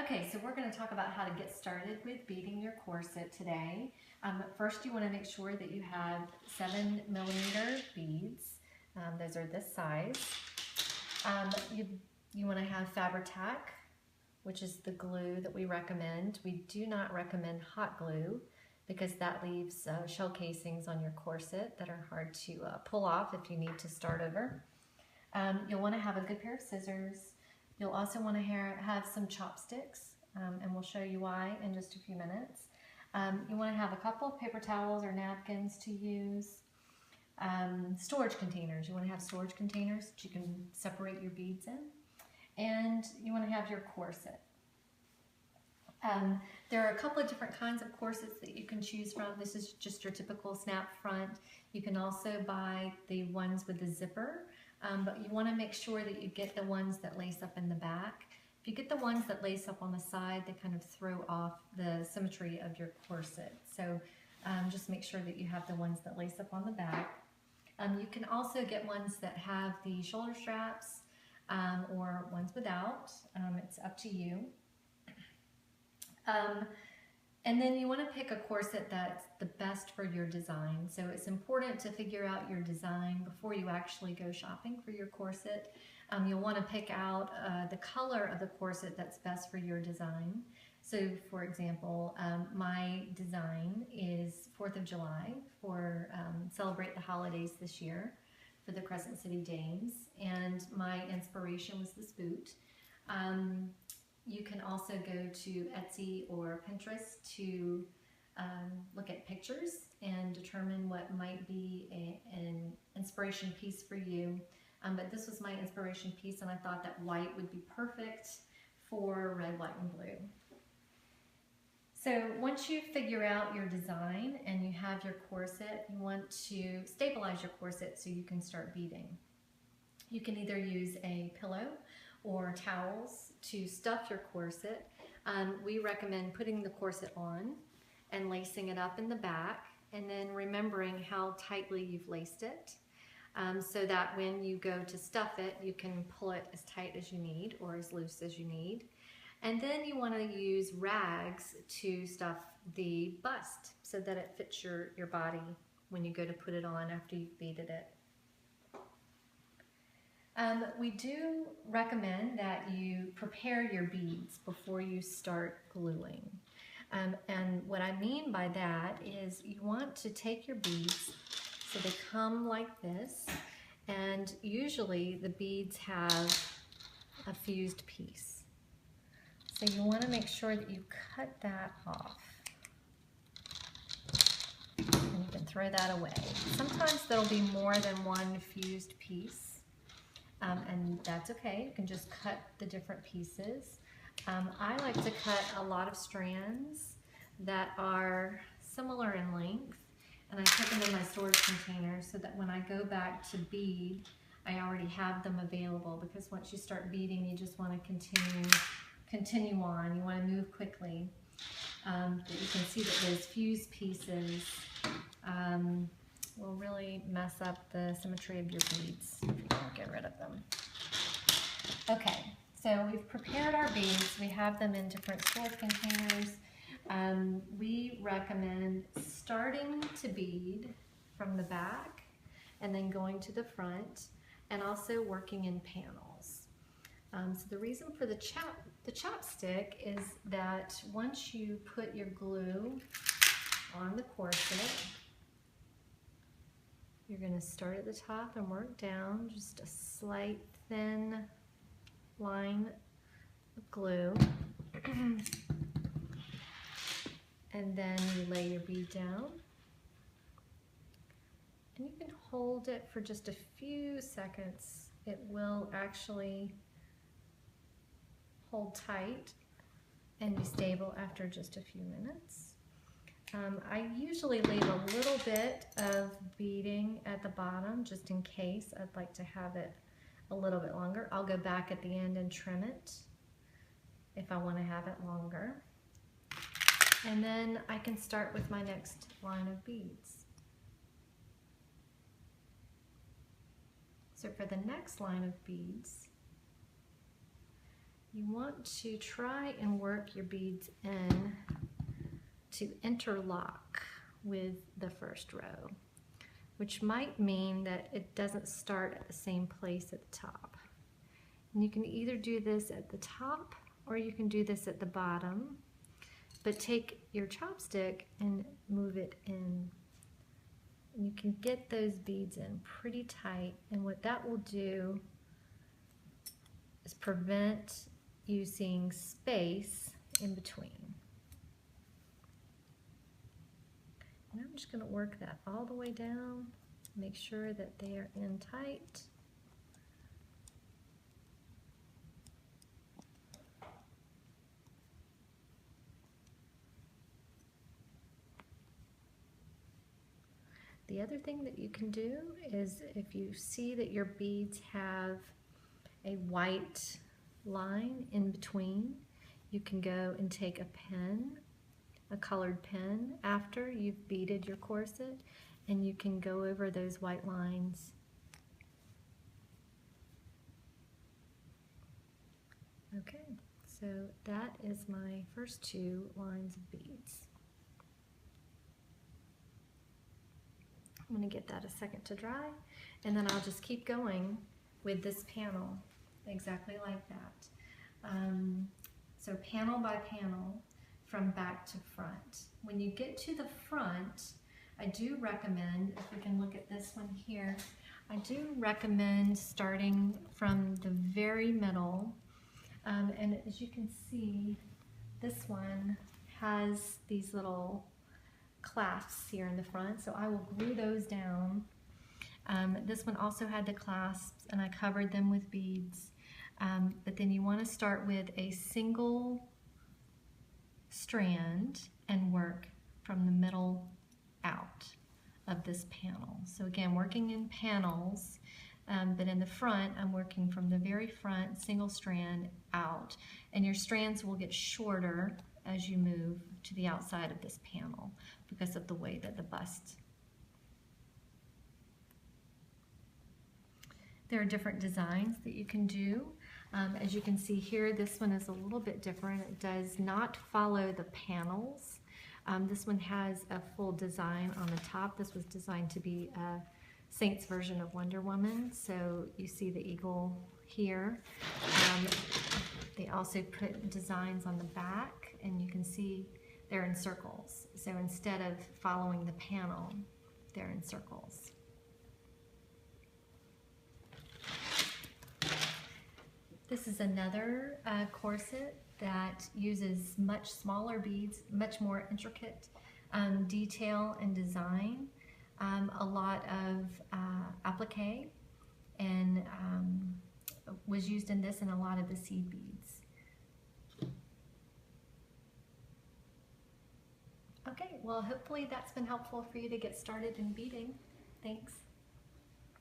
Okay, so we're going to talk about how to get started with beading your corset today. First, you want to make sure that you have 7mm beads. Those are this size. You want to have Fabri-Tac, which is the glue that we recommend. We do not recommend hot glue because that leaves shell casings on your corset that are hard to pull off if you need to start over. You'll want to have a good pair of scissors. You'll also want to have some chopsticks, and we'll show you why in just a few minutes. You want to have a couple of paper towels or napkins to use. Storage containers. You want to have storage containers that you can separate your beads in. And you want to have your corset. There are a couple of different kinds of corsets that you can choose from. This is just your typical snap front. You can also buy the ones with the zipper. But you want to make sure that you get the ones that lace up in the back. If you get the ones that lace up on the side, they kind of throw off the symmetry of your corset. So just make sure that you have the ones that lace up on the back. You can also get ones that have the shoulder straps or ones without. It's up to you. And then you want to pick a corset that's the best for your design. So it's important to figure out your design before you actually go shopping for your corset. You'll want to pick out the color of the corset that's best for your design. So for example, my design is 4th of July for Celebrate the Holidays this year for the Crescent City Dames. And my inspiration was this boot. You can also go to Etsy or Pinterest to look at pictures and determine what might be an inspiration piece for you. But this was my inspiration piece, and I thought that white would be perfect for red, white, and blue. So once you figure out your design and you have your corset, you want to stabilize your corset so you can start beading. You can either use a pillow or towels to stuff your corset. We recommend putting the corset on and lacing it up in the back, and then remembering how tightly you've laced it, so that when you go to stuff it, you can pull it as tight as you need or as loose as you need. And then you want to use rags to stuff the bust so that it fits your body when you go to put it on after you've beaded it. We do recommend that you prepare your beads before you start gluing. And what I mean by that is you want to take your beads so they come like this, and usually the beads have a fused piece. So you want to make sure that you cut that off. And you can throw that away. Sometimes there'll be more than one fused piece. And that's okay. You can just cut the different pieces. I like to cut a lot of strands that are similar in length, and I put them in my storage container so that when I go back to bead, I already have them available, because once you start beading, you just want to continue on. You want to move quickly. But you can see that those fused pieces will really mess up the symmetry of your beads if you don't get rid of them. Okay, so we've prepared our beads. We have them in different storage containers. We recommend starting to bead from the back and then going to the front, and also working in panels. So the reason for the chopstick is that once you put your glue on the corset, you're going to start at the top and work down, just a slight thin line of glue. And then you lay your bead down. And you can hold it for just a few seconds. It will actually hold tight and be stable after just a few minutes. I usually leave a little bit of beading at the bottom just in case. I'd like to have it a little bit longer. I'll go back at the end and trim it if I want to have it longer. And then I can start with my next line of beads. So for the next line of beads, you want to try and work your beads in to interlock with the first row, which might mean that it doesn't start at the same place at the top. And you can either do this at the top or you can do this at the bottom, but take your chopstick and move it in. And you can get those beads in pretty tight, and what that will do is prevent you seeing space in between. And I'm just going to work that all the way down, make sure that they are in tight. The other thing that you can do is, if you see that your beads have a white line in between, you can go and take a pen, a colored pen, after you've beaded your corset, and you can go over those white lines. Okay, so that is my first 2 lines of beads. I'm going to get that a second to dry, and then I'll just keep going with this panel exactly like that. So panel by panel from back to front. When you get to the front, I do recommend, if we can look at this one here, I do recommend starting from the very middle, and as you can see, this one has these little clasps here in the front, so I will glue those down. This one also had the clasps, and I covered them with beads, but then you want to start with a single strand and work from the middle out of this panel. So again, working in panels, but in the front, I'm working from the very front, single strand out, and your strands will get shorter as you move to the outside of this panel because of the way that the bust. There are different designs that you can do. As you can see here, this one is a little bit different. It does not follow the panels. This one has a full design on the top. This was designed to be a Saint's version of Wonder Woman. So you see the eagle here. They also put designs on the back, and you can see they're in circles. So instead of following the panel, they're in circles. This is another corset that uses much smaller beads, much more intricate detail and design, a lot of applique, and was used in this and a lot of the seed beads. Okay, well, hopefully that's been helpful for you to get started in beading. Thanks.